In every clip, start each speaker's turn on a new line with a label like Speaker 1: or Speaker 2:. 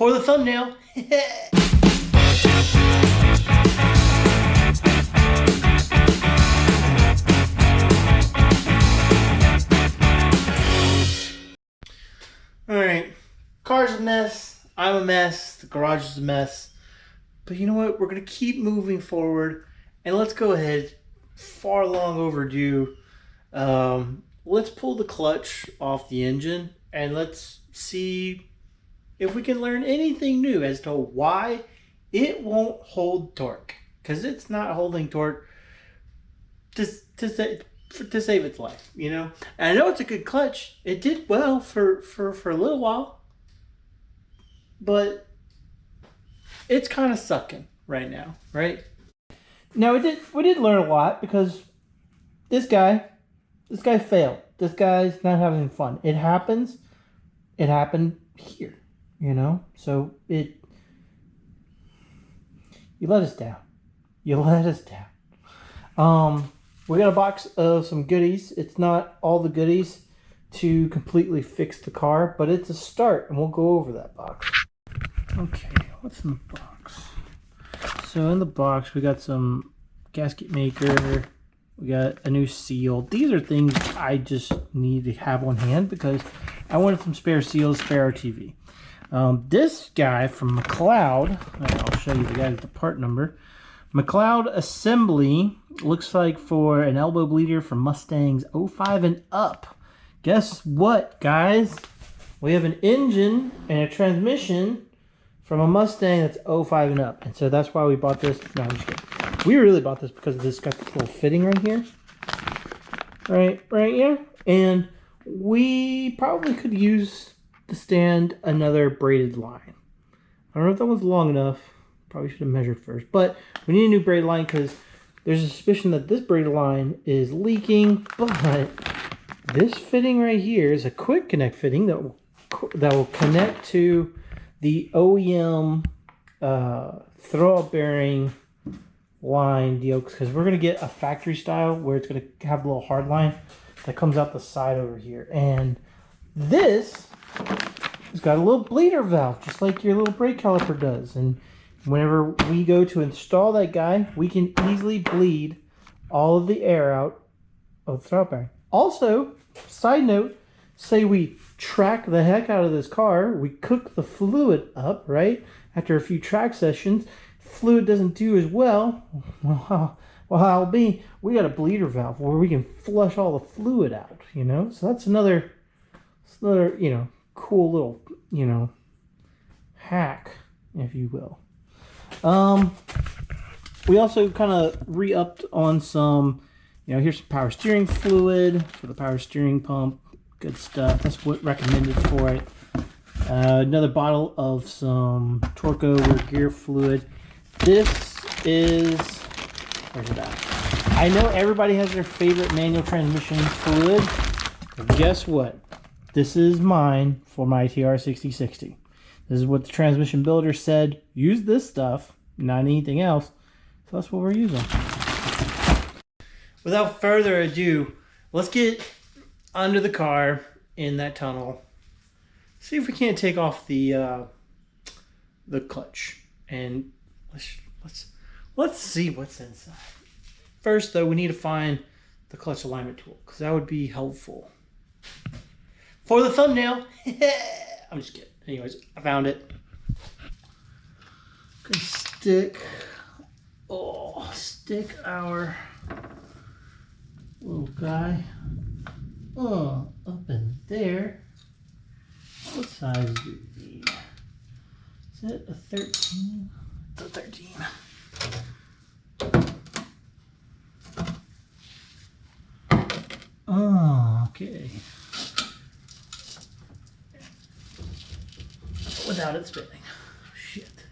Speaker 1: For the thumbnail. Alright, car's a mess, I'm a mess, the garage is a mess. But you know what? We're going to keep moving forward. And let's go ahead, far long overdue. Let's pull the clutch off the engine and let's see if we can learn anything new as to why it won't hold torque. Because it's not holding torque to save its life, you know? And I know it's a good clutch. It did well for a little while. But it's kind of sucking right now, right? Now we did learn a lot because this guy failed. This guy's not having fun. It happens. It happened here, you know? So you let us down. You let us down. We got a box of some goodies. It's not all the goodies to completely fix the car, but it's a start, and we'll go over that box. Okay, what's in the box? So in the box, we got some gasket maker. We got a new seal. These are things I just need to have on hand because I wanted some spare seals, spare RTV. This guy from McLeod, I'll show you the guys the part number. McLeod Assembly looks like for an elbow bleeder for Mustangs 05 and up. Guess what, guys? We have an engine and a transmission from a Mustang that's 05 and up. And so that's why we bought this. No, I'm just kidding. We really bought this because this got this little fitting right here. Right here. And we probably could use the stand another braided line. I don't know if that was long enough. Probably should have measured first. But we need a new braided line because there's a suspicion that this braided line is leaking. But this fitting right here is a quick connect fitting that will connect to the OEM throw-up bearing line deal, because we're going to get a factory style where it's going to have a little hard line that comes out the side over here. And this has got a little bleeder valve, just like your little brake caliper does. And whenever we go to install that guy, we can easily bleed all of the air out of the throw-up bearing. Also, side note, say we track the heck out of this car, we cook the fluid up, right? After a few track sessions, fluid doesn't do as well. We got a bleeder valve where we can flush all the fluid out, you know? So that's another, you know, cool little, you know, hack, if you will. We also kind of re-upped on some, you know, here's some power steering fluid for the power steering pump. Good stuff. That's what recommended for it. Another bottle of some Torco rear gear fluid. This is, where's it at? I know everybody has their favorite manual transmission fluid, but guess what? This is mine for my TR6060. This is what the transmission builder said. Use this stuff, not anything else. So that's what we're using. Without further ado, let's get under the car in that tunnel. See if we can't take off the clutch, and let's see what's inside. First, though, we need to find the clutch alignment tool because that would be helpful for the thumbnail. I'm just kidding. Anyways, I found it. Gonna stick our little guy up in there. What size do we need? Is it a 13? It's a 13. Oh, okay. Without it spinning. Shit.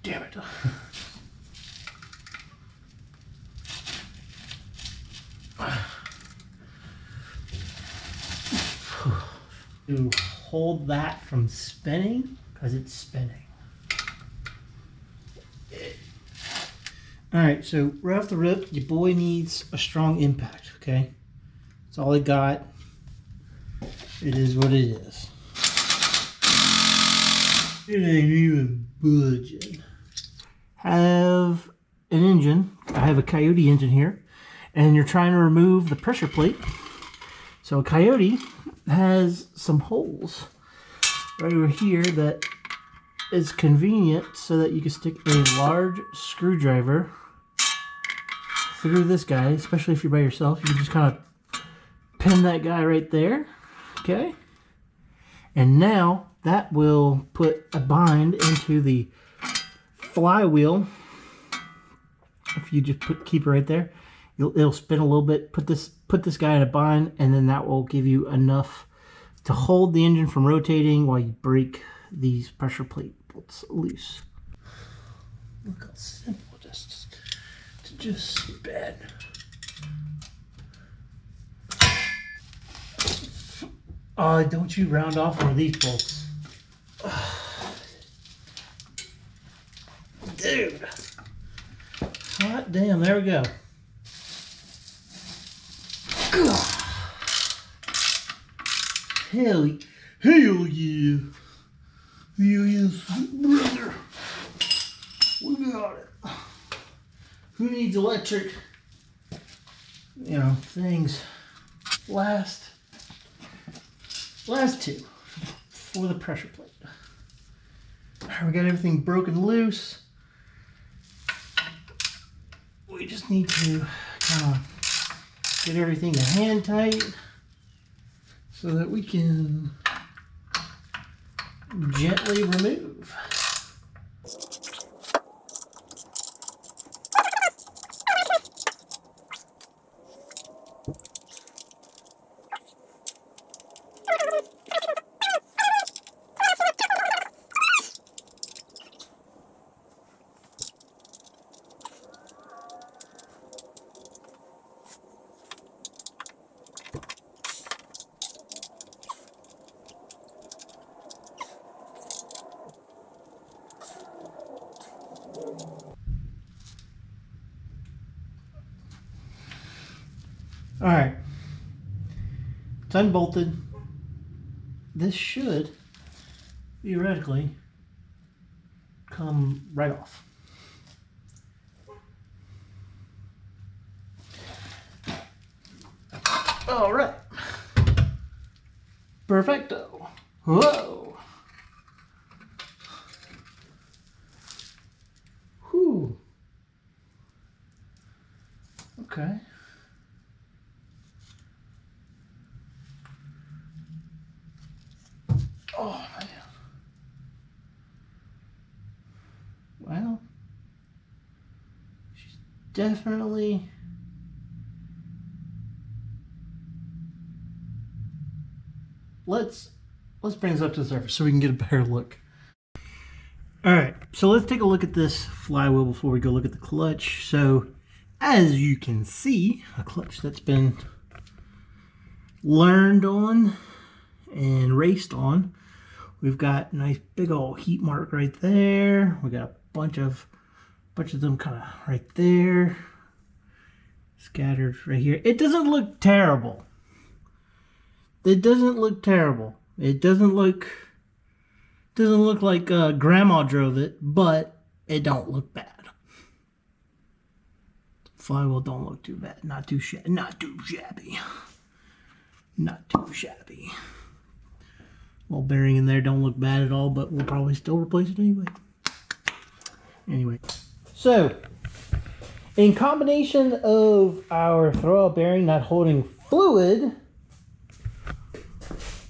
Speaker 1: Damn it. To hold that from spinning because it's spinning. Alright, so right off the rip, your boy needs a strong impact, okay? That's all I got. It is what it is. It ain't even budging. Have an engine. I have a Coyote engine here, and you're trying to remove the pressure plate. So a Coyote has some holes right over here that is convenient so that you can stick a large screwdriver through this guy, especially if you're by yourself. You can just kind of pin that guy right there, okay? And now that will put a bind into the flywheel. If you just keep it right there, it'll spin a little bit. Put this guy in a bind, and then that will give you enough to hold the engine from rotating while you break these pressure plate bolts loose. Look how simple it is to just spin. Oh, don't you round off one of these bolts. Dude. Hot damn, there we go. Hell yeah. Hell yeah. Hell yes, brother. We got it. Who needs electric, things? Last two for the pressure plate. All right, we got everything broken loose. We just need to kind of get everything hand tight so that we can gently remove. All right, it's unbolted. This should theoretically come right off. All right, perfecto. Whoa. Whew. Okay. Oh, man. Well, she's definitely... Let's bring this up to the surface so we can get a better look. All right, so let's take a look at this flywheel before we go look at the clutch. So, as you can see, a clutch that's been learned on and raced on. We've got a nice big old heat mark right there. We got a bunch of them kind of right there, scattered right here. It doesn't look terrible. It doesn't look terrible. It doesn't look like grandma drove it, but it don't look bad. Flywheel don't look too bad. Not too shabby. Not too shabby. Not too shabby. Little bearing in there don't look bad at all, but we'll probably still replace it anyway. So, in combination of our throwout bearing not holding fluid,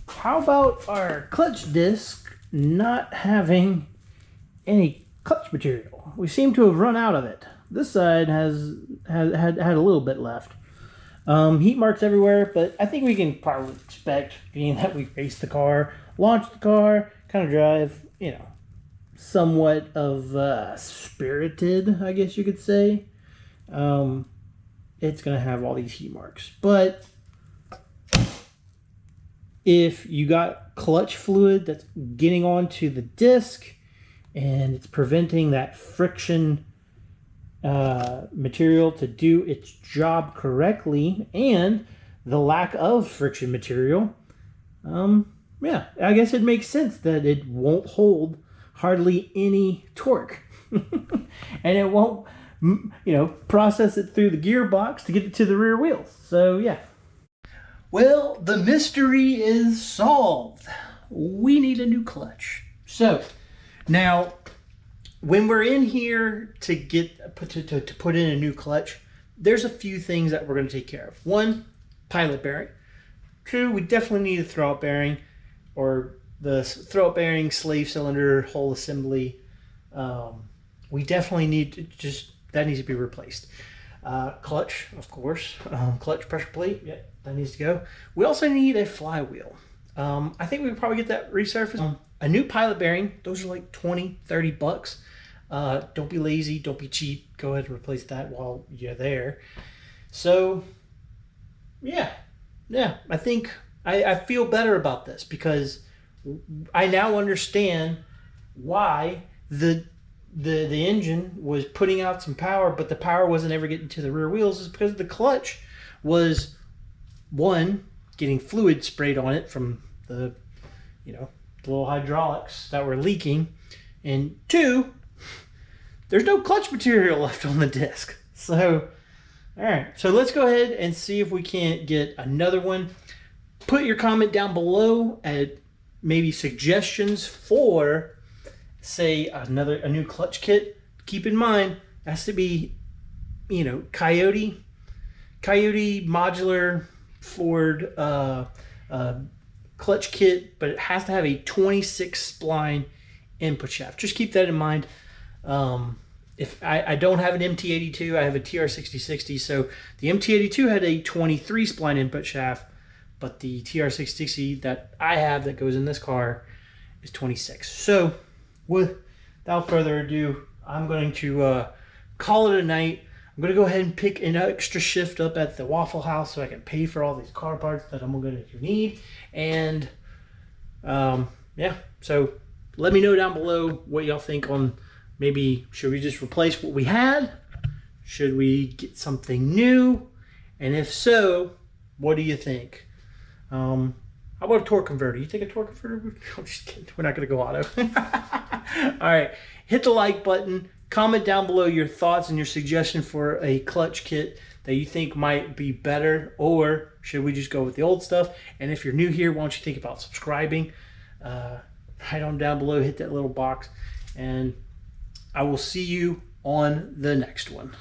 Speaker 1: how about our clutch disc not having any clutch material? We seem to have run out of it. This side has had a little bit left. Heat marks everywhere, but I think we can probably expect, being that we raced the car, launched the car, kind of drive, somewhat of spirited, I guess you could say. It's going to have all these heat marks. But if you got clutch fluid that's getting onto the disc and it's preventing that friction material to do its job correctly, and the lack of friction material Yeah, I guess it makes sense that it won't hold hardly any torque. And it won't, process it through the gearbox to get it to the rear wheels. So, yeah. Well, the mystery is solved. We need a new clutch. So, now, when we're in here to put in a new clutch, there's a few things that we're going to take care of. One, pilot bearing. Two, we definitely need a throwout bearing, or the throwout bearing, slave cylinder, whole assembly. We definitely need to that needs to be replaced. Clutch, of course. Clutch pressure plate, yeah, that needs to go. We also need a flywheel. I think we could probably get that resurfaced. A new pilot bearing, those are like 20, 30 bucks. Don't be lazy, don't be cheap. Go ahead and replace that while you're there. So, yeah, I think I feel better about this because I now understand why the engine was putting out some power, but the power wasn't ever getting to the rear wheels. Is because the clutch was, one, getting fluid sprayed on it from the little hydraulics that were leaking, and two, there's no clutch material left on the disc. So, all right, so let's go ahead and see if we can't get another one. Put your comment down below at maybe suggestions for, say, a new clutch kit. Keep in mind, it has to be, Coyote modular Ford clutch kit, but it has to have a 26 spline input shaft. Just keep that in mind. If I don't have an MT82, I have a TR6060. So the MT82 had a 23 spline input shaft, but the TR660 that I have that goes in this car is 26. So without further ado, I'm going to call it a night. I'm going to go ahead and pick an extra shift up at the Waffle House so I can pay for all these car parts that I'm going to need. And yeah, so let me know down below what y'all think on maybe should we just replace what we had? Should we get something new? And if so, what do you think? How about a torque converter? You think a torque converter? I'm just kidding. We're not going to go auto. All right. Hit the like button. Comment down below your thoughts and your suggestion for a clutch kit that you think might be better, or should we just go with the old stuff? And if you're new here, why don't you think about subscribing? Right on down below, hit that little box, and I will see you on the next one.